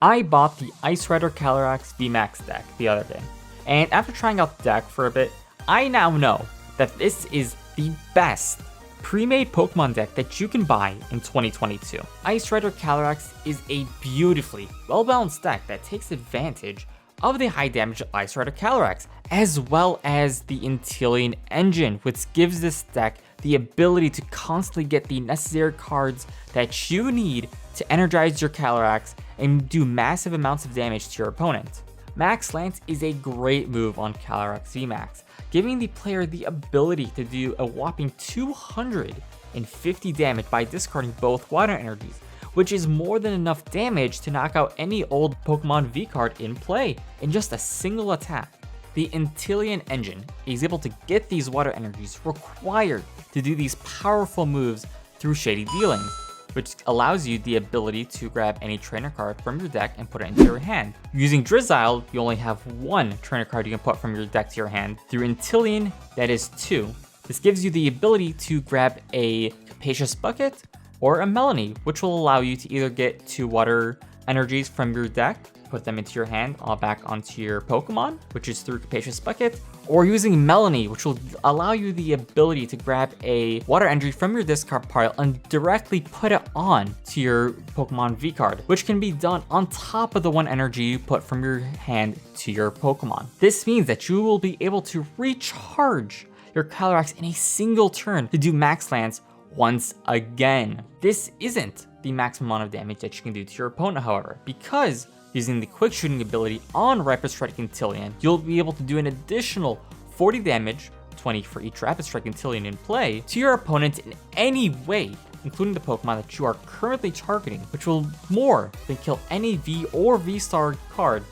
I bought the Ice Rider Calyrex VMAX deck the other day, and after trying out the deck for a bit, I now know that this is the best pre-made Pokemon deck that you can buy in 2022. Ice Rider Calyrex is a beautifully well-balanced deck that takes advantage of the high damage of Ice Rider Calyrex, as well as the Inteleon engine, which gives this deck the ability to constantly get the necessary cards that you need to energize your Calyrex and do massive amounts of damage to your opponent. Max Lance is a great move on Calyrex VMAX, giving the player the ability to do a whopping 250 damage by discarding both water energies, which is more than enough damage to knock out any old Pokemon V card in play in just a single attack. The Inteleon engine is able to get these water energies required to do these powerful moves through Shady Dealings, which allows you the ability to grab any trainer card from your deck and put it into your hand. Using Drizzile, you only have one trainer card you can put from your deck to your hand. Through Inteleon, that is 2. This gives you the ability to grab a Capacious Bucket or a Melony, which will allow you to either get 2 water energies from your deck, put them into your hand, all back onto your Pokemon, which is through Capacious Bucket, or using Melony, which will allow you the ability to grab a water energy from your discard pile and directly put it on to your Pokemon V card, which can be done on top of the one energy you put from your hand to your Pokemon. This means that you will be able to recharge your Calyrex in a single turn to do Max Lance once again. This isn't the maximum amount of damage that you can do to your opponent, however, because using the quick shooting ability on Rapid Strike Inteleon, you'll be able to do an additional 40 damage, 20 for each Rapid Strike Inteleon in play, to your opponent in any way, including the Pokemon that you are currently targeting, which will more than kill any V or V-Star card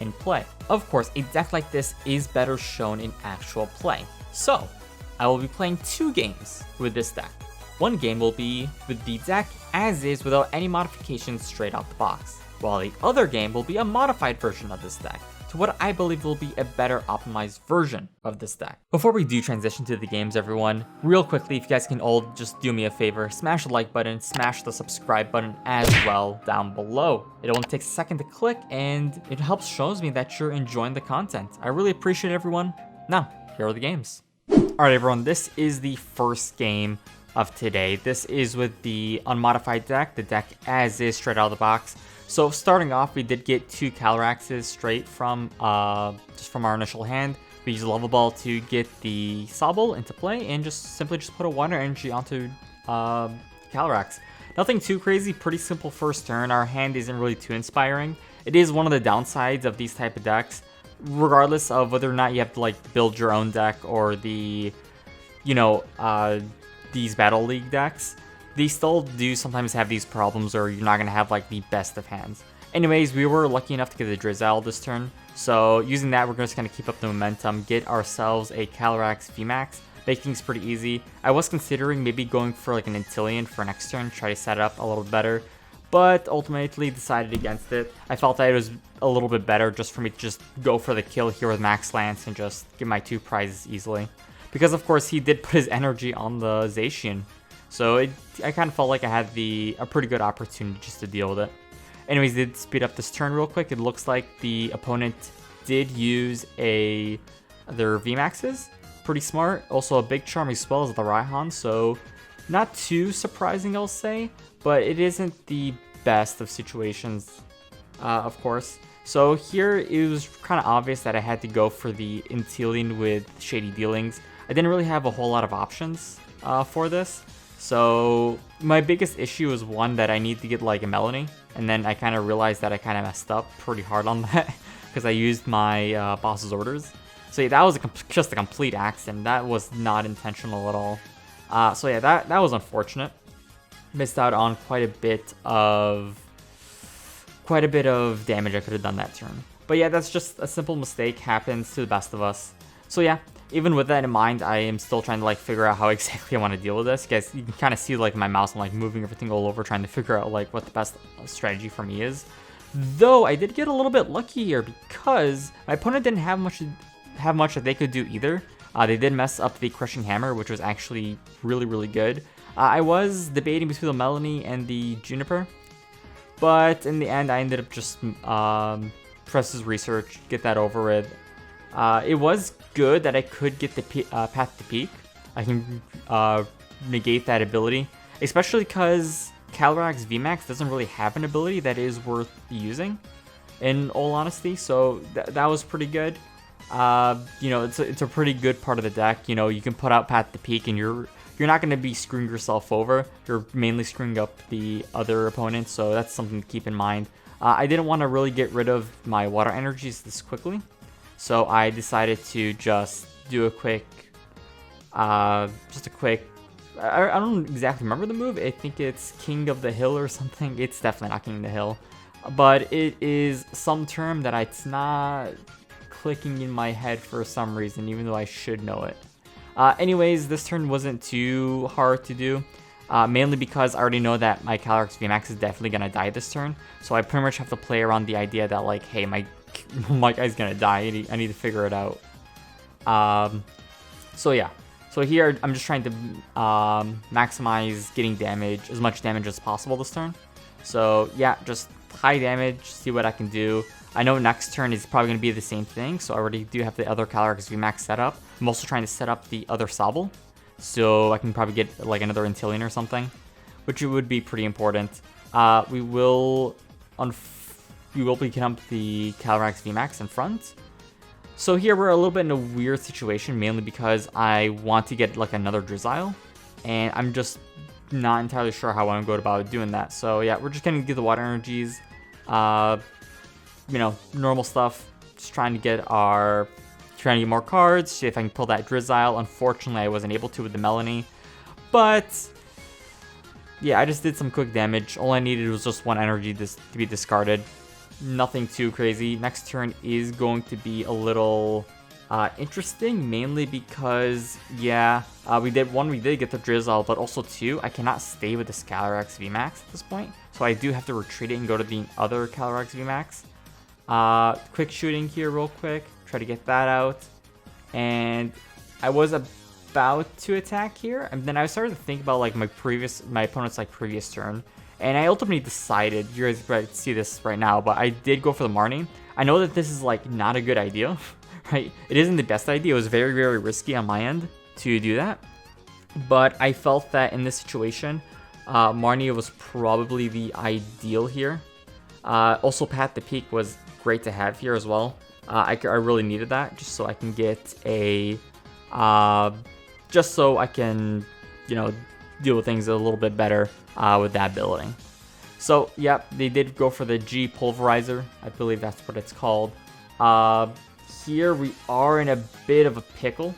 in play. Of course, a deck like this is better shown in actual play. So, I will be playing 2 games with this deck. One game will be with the deck as is without any modifications straight out the box, while the other game will be a modified version of this deck to what I believe will be a better optimized version of this deck. Before we do transition to the games, everyone, real quickly, if you guys can all just do me a favor, smash the like button, smash the subscribe button as well down below. It only takes a second to click and it helps shows me that you're enjoying the content. I really appreciate it, everyone. Now, here are the games. Alright everyone, this is the first game of today. This is with the unmodified deck, the deck as is straight out of the box. So starting off, we did get 2 Calyraxes straight from just from our initial hand. We used Level Ball to get the Sobble into play and simply put a water energy onto Calyrex. Nothing too crazy, pretty simple first turn. Our hand isn't really too inspiring. It is one of the downsides of these type of decks, regardless of whether or not you have to like build your own deck or the, these Battle League decks. They still do sometimes have these problems, or you're not going to have like the best of hands. Anyways, we were lucky enough to get a Drizzile this turn, so using that, we're just going to keep up the momentum, get ourselves a Calyrex VMAX, make things pretty easy. I was considering maybe going for like an Inteleon for next turn, try to set it up a little better, but ultimately decided against it. I felt that it was a little bit better just for me to just go for the kill here with Max Lance and just get my 2 prizes easily. Because of course he did put his energy on the Zacian, so I kind of felt like I had a pretty good opportunity just to deal with it. Anyways, did speed up this turn real quick. It looks like the opponent did use their VMAXs. Pretty smart. Also a Big Charm as well as the Raihan, so not too surprising, I'll say, but it isn't the best of situations, of course. So here it was kind of obvious that I had to go for the Inteleon with Shady Dealings. I didn't really have a whole lot of options for this. So my biggest issue is one that I need to get like a Melony, and then I kind of realized that I kind of messed up pretty hard on that because I used my boss's orders. So yeah, that was just a complete accident. That was not intentional at all. So yeah, that was unfortunate. Missed out on quite a bit of damage I could have done that turn. But yeah, that's just a simple mistake, happens to the best of us. So yeah, even with that in mind, I am still trying to like figure out how exactly I want to deal with this. Guys, you can kind of see like my mouse, I'm like moving everything all over, trying to figure out like what the best strategy for me is. Though I did get a little bit lucky here because my opponent didn't have much that they could do either. They did mess up the Crushing Hammer, which was actually really, really good. I was debating between the Melony and the Juniper. But in the end, I ended up just Press's research, get that over with. It was good that I could get the Path to Peak. I can negate that ability, especially because Calyrex VMAX doesn't really have an ability that is worth using, in all honesty. So that was pretty good. You know, it's a pretty good part of the deck. You know, you can put out Path to Peak, and you're not going to be screwing yourself over. You're mainly screwing up the other opponents, so that's something to keep in mind. I didn't want to really get rid of my water energies this quickly, so I decided to just do a quick, I don't exactly remember the move. I think it's King of the Hill or something. It's definitely not King of the Hill, but it is some term that it's not clicking in my head for some reason, even though I should know it. Anyways, this turn wasn't too hard to do, mainly because I already know that my Calyrex VMAX is definitely going to die this turn, so I pretty much have to play around the idea that, like, hey, my guy's going to die, I need to figure it out. So yeah, so here I'm just trying to maximize getting damage, as much damage as possible this turn. So yeah, just high damage, see what I can do. I know next turn is probably going to be the same thing, so I already do have the other Calyrex VMAX set up. I'm also trying to set up the other Sobble, so I can probably get like another Inteleon or something, which would be pretty important. We will pick up the Calyrex VMAX in front. So here we're a little bit in a weird situation, mainly because I want to get like another Drizzile, and I'm just not entirely sure how I want to go about doing that. So yeah, we're just going to do the water energies. You know, normal stuff, just trying to get more cards, see if I can pull that Drizzile. Unfortunately, I wasn't able to with the Melanie, but yeah, I just did some quick damage. All I needed was just one energy to be discarded. Nothing too crazy. Next turn is going to be a little interesting, mainly because, yeah, we did get the Drizzile, but also two, I cannot stay with the Calyrex VMAX at this point, so I do have to retreat it and go to the other Calyrex VMAX. Quick shooting here real quick, try to get that out, and I was about to attack here, and then I started to think about like my opponent's like previous turn, and I ultimately decided, you guys probably see this right now, but I did go for the Marnie. I know that this is like not a good idea, right? It isn't the best idea. It was very, very risky on my end to do that, but I felt that in this situation, Marnie was probably the ideal here. Also, Path to Peak was great to have here as well. I really needed that just so I can get a, just so I can, you know, deal with things a little bit better with that ability. So, yep, they did go for the G Pulverizer. I believe that's what it's called. Here we are in a bit of a pickle.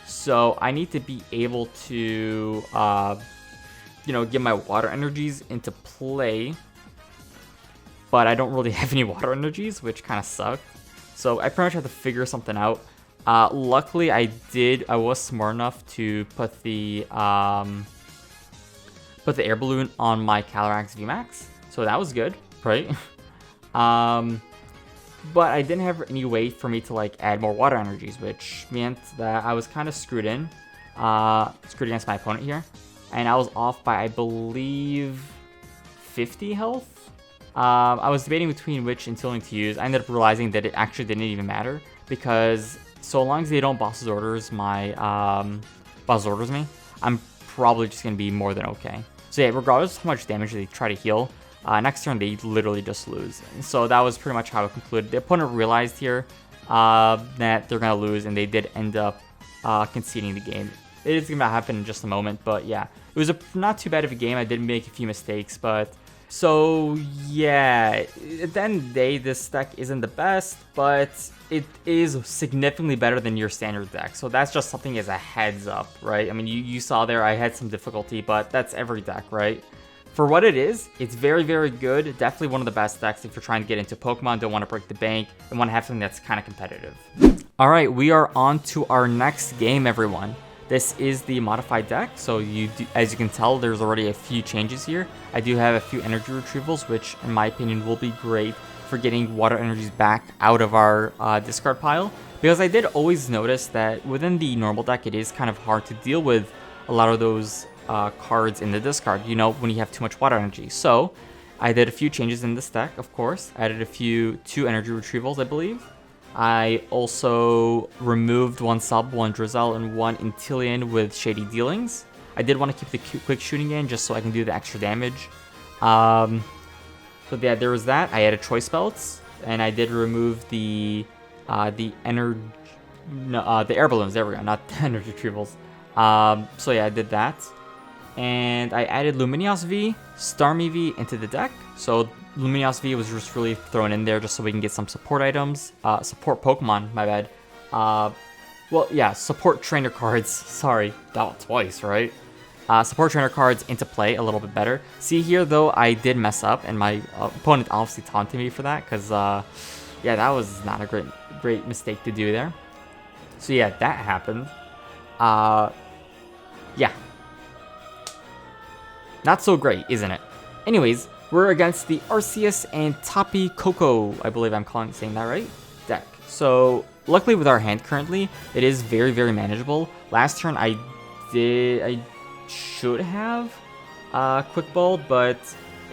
So I need to be able to, you know, get my water energies into play. But I don't really have any water energies, which kind of suck. So I pretty much have to figure something out. Luckily, I was smart enough to put the air balloon on my Calyrex VMAX, so that was good, right? But I didn't have any way for me to like add more water energies, which meant that I was kind of screwed against my opponent here, and I was off by, I believe, 50 health. I was debating between which Inteleon to use. I ended up realizing that it actually didn't even matter, because so long as they don't boss orders me, I'm probably just going to be more than okay. So yeah, regardless of how much damage they try to heal, next turn they literally just lose. So that was pretty much how it concluded. The opponent realized here that they're going to lose, and they did end up conceding the game. It is going to happen in just a moment, but yeah, it was not too bad of a game. I did make a few mistakes, but... So yeah, at the end of the day, this deck isn't the best, but it is significantly better than your standard deck. So that's just something as a heads up, right? I mean, you saw there I had some difficulty, but that's every deck, right? For what it is, it's very, very good. Definitely one of the best decks if you're trying to get into Pokemon, don't want to break the bank, and want to have something that's kind of competitive. All right, we are on to our next game, everyone. This is the modified deck, so as you can tell, there's already a few changes here. I do have a few energy retrievals, which in my opinion will be great for getting water energies back out of our discard pile, because I did always notice that within the normal deck, it is kind of hard to deal with a lot of those cards in the discard, you know, when you have too much water energy. So I did a few changes in this deck, of course. I added 2 energy retrievals, I believe. I also removed 1 Sub, 1 Drizzle, and 1 Intillion with Shady Dealings. I did want to keep the quick shooting in just so I can do the extra damage. So yeah, there was that. I added Choice Belts, and I did remove the air balloons. There we go, not the energy retrievals. So yeah, I did that. And I added Lumineos V, Starmie V into the deck. So Lumineos V was just really thrown in there just so we can get some support items. Support Pokemon, my bad. Well, yeah, support trainer cards. Sorry, that one twice, right? Support trainer cards into play a little bit better. See here, though, I did mess up, and my opponent obviously taunted me for that, because, yeah, that was not a great mistake to do there. So, yeah, that happened. Yeah. Not so great, isn't it? Anyways, we're against the Arceus and Tapu Koko, I believe I'm saying that right, deck. So, luckily with our hand currently, it is very, very manageable. Last turn I should have quick balled, but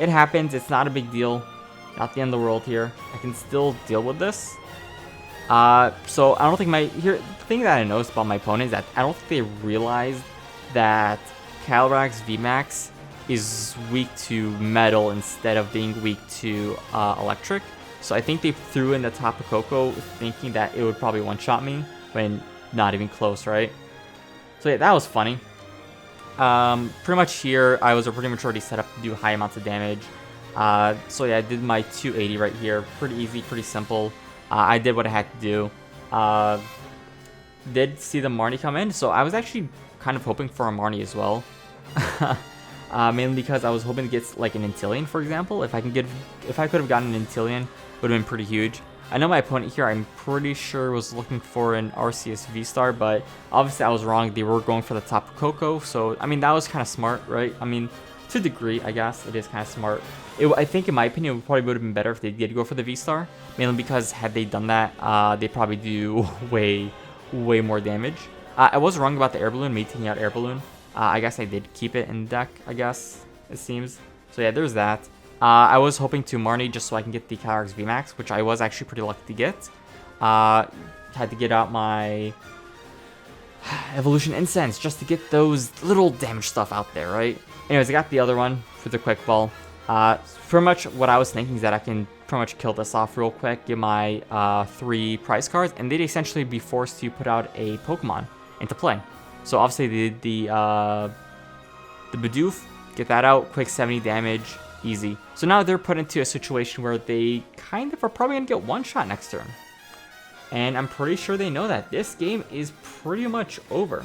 it happens. It's not a big deal. Not the end of the world here. I can still deal with this. So I don't think the thing that I noticed about my opponent is that I don't think they realized that Calyrex VMAX is weak to metal instead of being weak to electric. So I think they threw in the Tapu Koko thinking that it would probably one-shot me when not even close, right? So yeah, that was funny. Pretty much here, I was pretty much already set up to do high amounts of damage. So yeah, I did my 280 right here. Pretty easy, pretty simple. I did what I had to do. Did see the Marnie come in, so I was actually kind of hoping for a Marnie as well. Mainly because I was hoping to get like an Intillion, for example. If I could have gotten an Intillion, would have been pretty huge. I know my opponent here, I'm pretty sure, was looking for an Arceus vstar, but obviously I was wrong. They were going for the Tapu Koko, so I mean that was kind of smart, right? I mean, to a degree, I guess it is kind of smart. I think, in my opinion, it probably would have been better if they did go for the vstar, mainly because had they done that, they probably do way more damage. I was wrong about the air balloon, me taking out air balloon. I guess I did keep it in the deck, I guess, it seems. So yeah, there's that. I was hoping to Marnie just so I can get the Calyrex VMAX, which I was actually pretty lucky to get. Had to get out my Evolution Incense just to get those little damage stuff out there, right? Anyways, I got the other one for the quick ball. Pretty much what I was thinking is that I can pretty much kill this off real quick, get my 3 prize cards, and they'd essentially be forced to put out a Pokemon into play. So obviously the Bidoof, get that out, quick 70 damage, easy. So now they're put into a situation where they kind of are probably going to get one-shot next turn. And I'm pretty sure they know that. This game is pretty much over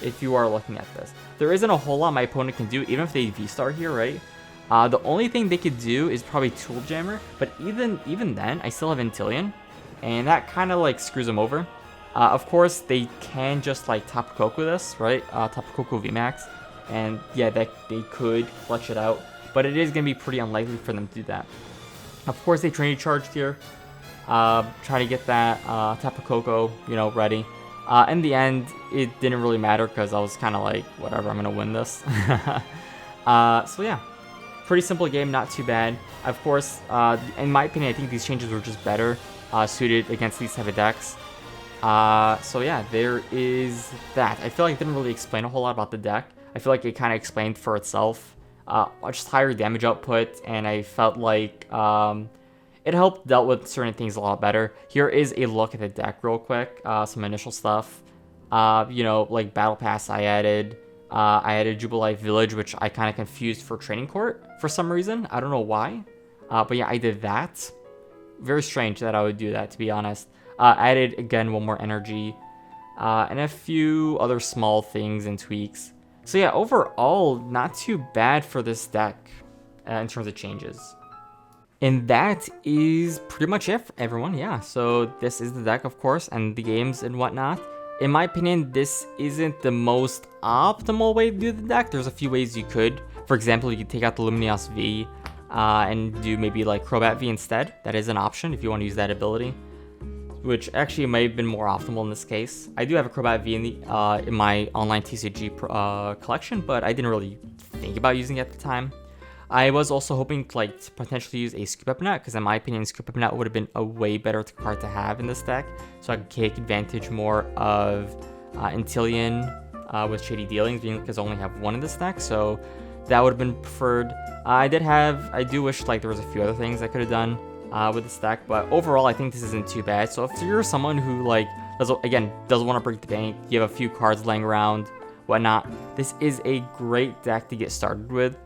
if you are looking at this. There isn't a whole lot my opponent can do, even if they V-Star here, right? The only thing they could do is probably Tool Jammer, but even then, I still have Intillion, and that kind of like screws them over. Of course, they can just like Tapu Koko this, right? Tapu Koko VMAX, and yeah, they could clutch it out, but it is going to be pretty unlikely for them to do that. Of course, they Trinity Charged here, try to get that Tapu Koko, ready. In the end, it didn't really matter because I was kind of like, whatever, I'm going to win this. So yeah, pretty simple game, not too bad. Of course, in my opinion, I think these changes were just better suited against these type of decks. So yeah, there is that. I feel like I didn't really explain a whole lot about the deck. I feel like it kind of explained for itself. Just higher damage output, and I felt like it helped dealt with certain things a lot better. Here is a look at the deck real quick. Some initial stuff. Like Battle Pass I added Jubilife Village, which I kind of confused for Training Court for some reason. I don't know why. But yeah, I did that. Very strange that I would do that, to be honest. Added, again, 1 more energy. And a few other small things and tweaks. So yeah, overall, not too bad for this deck in terms of changes. And that is pretty much it for everyone, yeah. So this is the deck, of course, and the games and whatnot. In my opinion, this isn't the most optimal way to do the deck. There's a few ways you could. For example, you could take out the Lumineos V and do maybe like Crobat V instead. That is an option if you want to use that ability, which actually might have been more optimal in this case. I do have a Crobat V in my online TCG collection, but I didn't really think about using it at the time. I was also hoping to potentially use a Scoop Up Net, because in my opinion, Scoop Up Net would have been a way better card to have in this deck, so I could take advantage more of Intillion with Shady Dealings, being because I only have one in this deck, so that would have been preferred. I do wish there was a few other things I could have done with this deck, but overall I think this isn't too bad. So if you're someone who doesn't want to break the bank, you have a few cards laying around, whatnot, this is a great deck to get started with.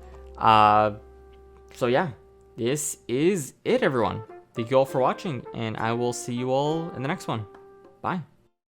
So yeah, this is it, everyone. Thank you all for watching, and I will see you all in the next one. Bye.